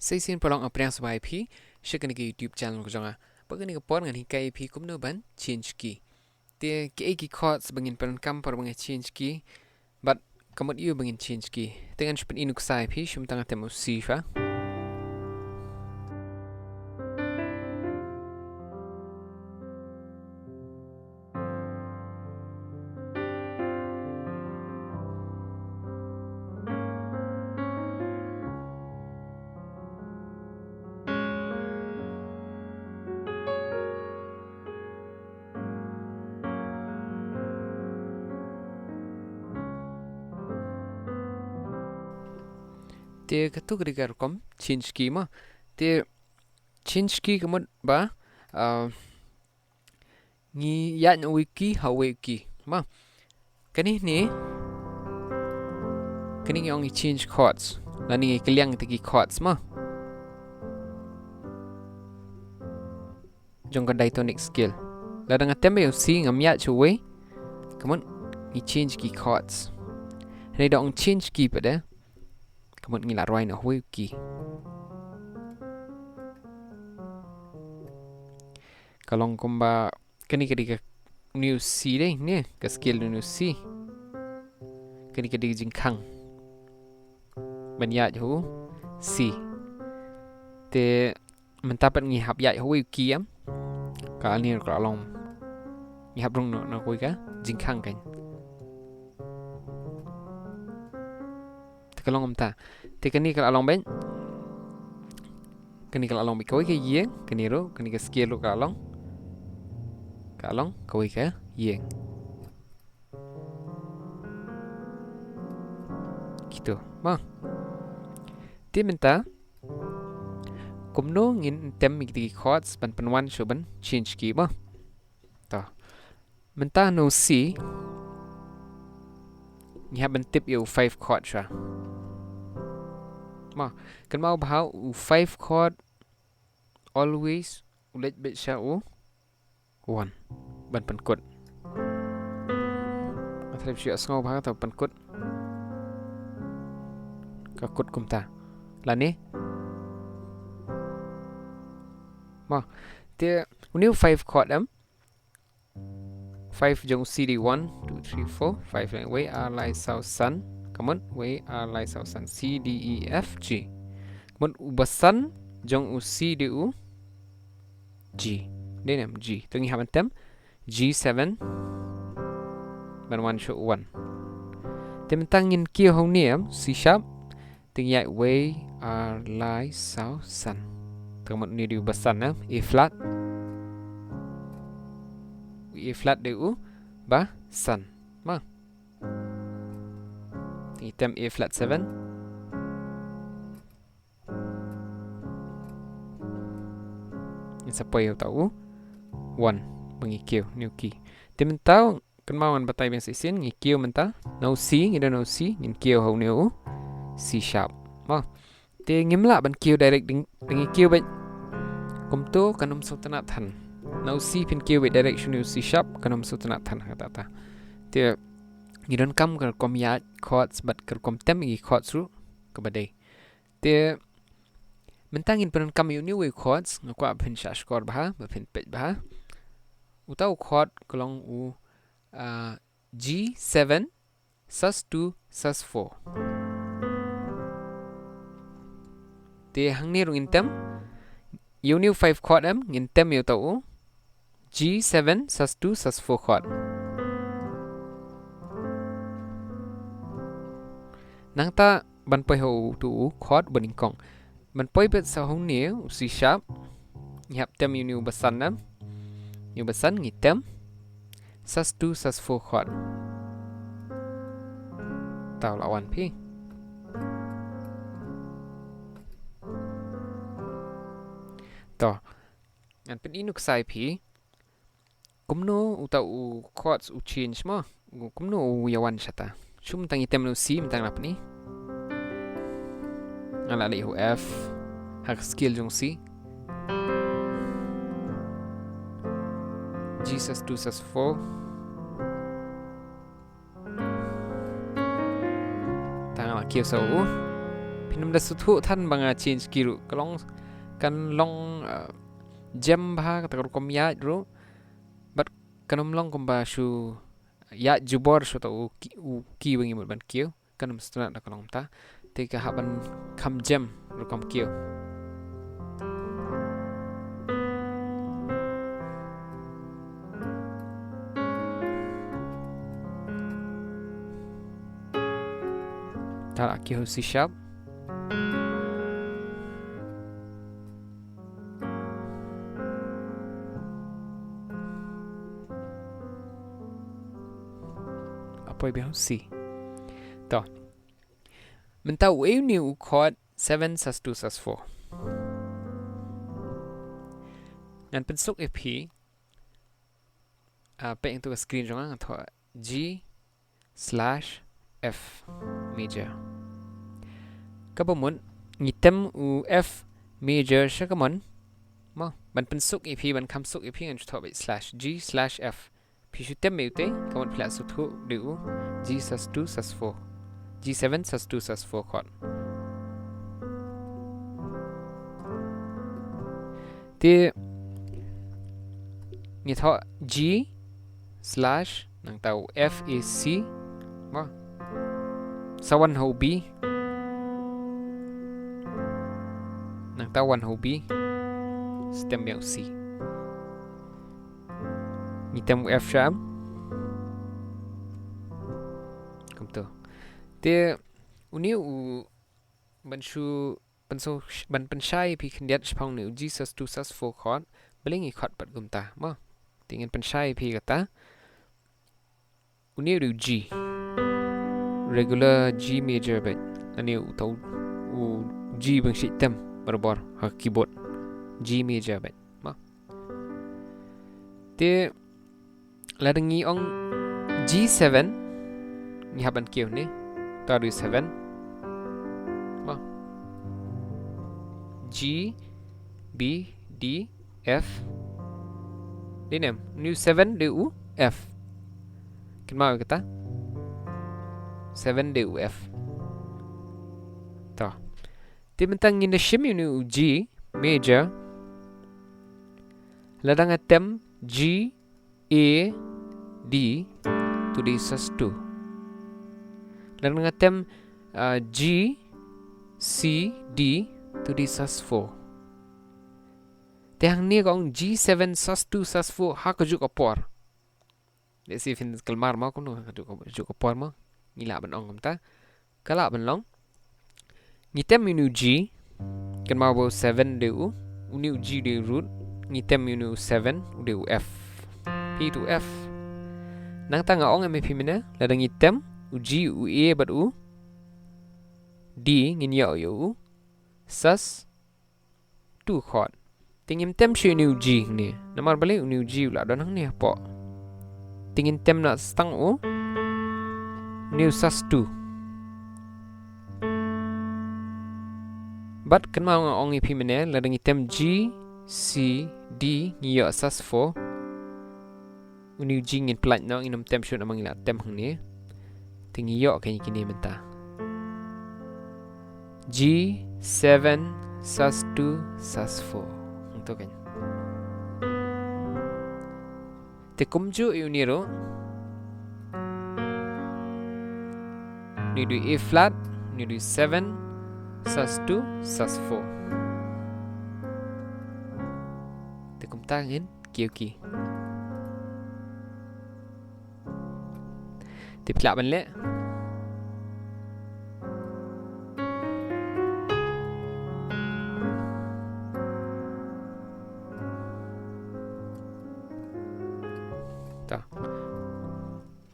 Saya xin prolong apa yang sebaik pi, share kena ke YouTube channel ko jangan. Bagi ni kepon dengan hikai pi KUMNO ban change key. Dia ke chords bangin perenkam par bangin change key, but kamot you bangin change key. Dengan sepen inuk sai pi, shum tengah temu C fa. Dia katu ketika rekam change key mah. Dia change key kamot ba ni ya na wiki ha wiki mah. Kani ni kani yang change chords. Lani keliang tegi chords mah. Jong ka diatonic scale. Ladang atembe yung C ngam ya chuwe. Kamot ni change key chords. Ni dong change key pada. Kamot ngila roi na wiki. Kalong kumba kani ketika new C deh ni ke scale new C. Kani ketika jingkang. Banyak hu C. Te mentapat ngihap ya hu wiki am. Ka ni kalong ngihap rung na wiki ka jingkang kan. Kalong amta te kani kal along ben kani kal along bi koi ke yeng kani ro kani ke scale ro kalong koi ke yeng gitu mah te menta KUMNO ngin tem mi chords ban penwan shoban change key mah ta menta no C ni haben tip yo 5 chord sha ma kan mau bahau 5 chord always ulet bet sha u 1 ban pankut atrep sha sngo bahau ta pankut ka kut kumta lani ma te new 5 chord am 5 jong CD 1 2 3 4 5 like way R like south sun come on way R like south sun C D E F G come on ubasan jong u C D U G denam G tungi habantem G7 ban 1 show 1 tem tangin key hong niam C sharp tingi way R like south sun come on ni di ubasan na A flat E flat de u ba sun ma item A flat 7 isa poyo tau 1 bangi Q new key tim tau kan mawan batay ben sisin ngi Q menta no C ngi no C nin Q ho new C sharp ma te ngimla ban Q direct ding Q ben kumto kanum sultanat than now C pin Q with direction you C sharp kanam sutanat than kata ta te you don't come kar kom ya chords but kar kom tem i chords ru ka badai te mentangin peran kam you new chords ngakwa pin shash chord bah ba pin pet bah utau chord kolong u G7 sus2 sus4 te hangni rung intem you new 5 chord am intem you tau G7 sus2 sus4 chord. Nang ta ban poi ho tu chord baning kong. Ban poi bet sa hong ni C sharp. Nhap tem yu basan nam. Yu basan ngi tem sus2 sus4 chord. Tau lawan pi. To. An pen inuk sai pi. KUMNO utau chords u change ma KUMNO u yawan shata shum tang item no C mtang lap ni ala le hu F hak skill jong C G sus 2 sus 4 tang ala Q so u Nam da sutu than banga change kiru kalong kan long jam bah kata kom ya ru but kanom long kom ba shu ya jubor shu ta u ki bangi mut ban kiu kanam stuna da kalong ta te ka haban kam jam ru kom kiu ta kiu C sharp apoi bi C to mình tao yêu new chord 7 sus 2 sus 4 nan pen suk EP pe yang tu screen jong ang tho G/F major kapamun ngitem u F major shakamon ma ban pen suk EP ban kam suk EP an tho be /G/F pi shu tem meute kamon pla su thu du G sus 2 sus 4 G7 sus 2 sus 4 chord ti ngi tho G/ nang tau F is C ma sawan ho B nang tau wan ho B stem yang C ngi tem F sharp kom tu te uni u ban shu ban so ban pen shai pi khndiat chpang ni G sus 2 sus 4 chord bling i chord pat gum ta ma tingin pen shai pi kata uni u G regular G major bet ani u tau u G bang shi tem barbor ha keyboard G major bet ma te ladangi ong G7 ni haban kiu ni tadu 7 ma G B D F dinem new 7 du F kin mau kata 7 du F ta ti mentang in the shim nu G major ladang atem G A D to the sus 2 ladang atem G C D to the sus 4 tehang ni kong G7 sus 2 sus 4 ha ko juk opor let's see if in kalmar ma ko no ha juk opor ma ngila ban ong ta kala ban long ngitem menu G kan ma bo 7 du uni G de root ngitem menu 7 du F P to F nang tanga ong MP mina ladang ngitem u G u A bat u D ngin yo yo sus 2 chord tingin tem shi new G ni namar balik new G la don hang ni po tingin tem na stang u new sus 2 but kan ma ong ip mene la dang tem G C D ngi yo sus 4 new G ngin plat no inum tem shi namang la tem hang ni tingi yo kan kini menta G7 sus 2 sus 4 to kan te kumju uniro ni du A flat ni du 7 sus 2 sus 4 te kum tangin kiuki te plak ban le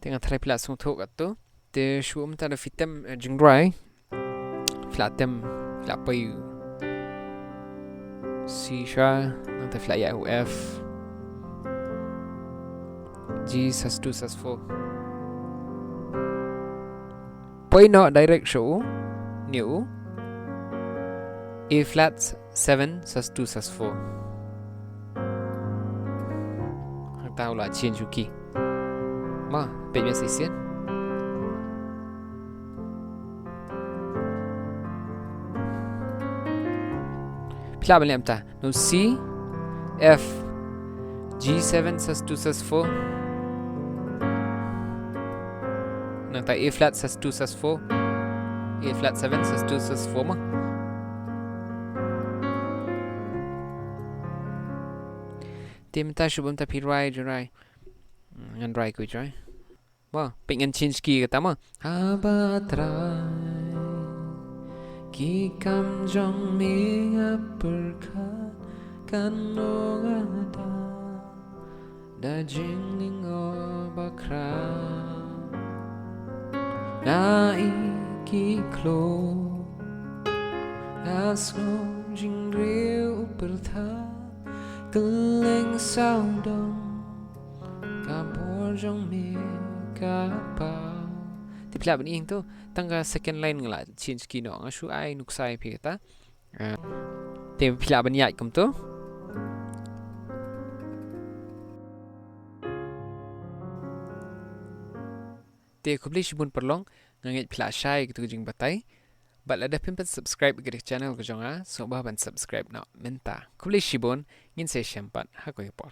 tengah try pula song thok tu te shuam ta da fitem jingrai flatem flat pai C sharp nang ta flat ya F G sus 2 sus 4 pai no direct show new A flat 7 sus 2 sus 4 tao là change key ma pe bien sisian Pila balik amta. No C, F, G7 sus2 sus4. Nang ta A flat sus2 sus4. A flat 7 sus2 sus4 mah. Tim ta shubum ta pi rai jurai. Ngan rai ku jurai. Wah, pengen change key kata mah. Abatrai ki kamjong minga perkat kano ada dajing ningo bakra na iki klo asno jing riu pertha keleng sao dong kabor jong mi kapau. Ti pila bani tu tangga second line ngala change key no ngashu ai nuksai pi kata. Ti pila bani ai kum tu. Ti kubli shibun perlong ngangit pila shai gitu jing batai. But ada pimpat subscribe ke channel ko jonga so ba ban subscribe no menta. Kubli shibun ngin se syampat ha ko ipor.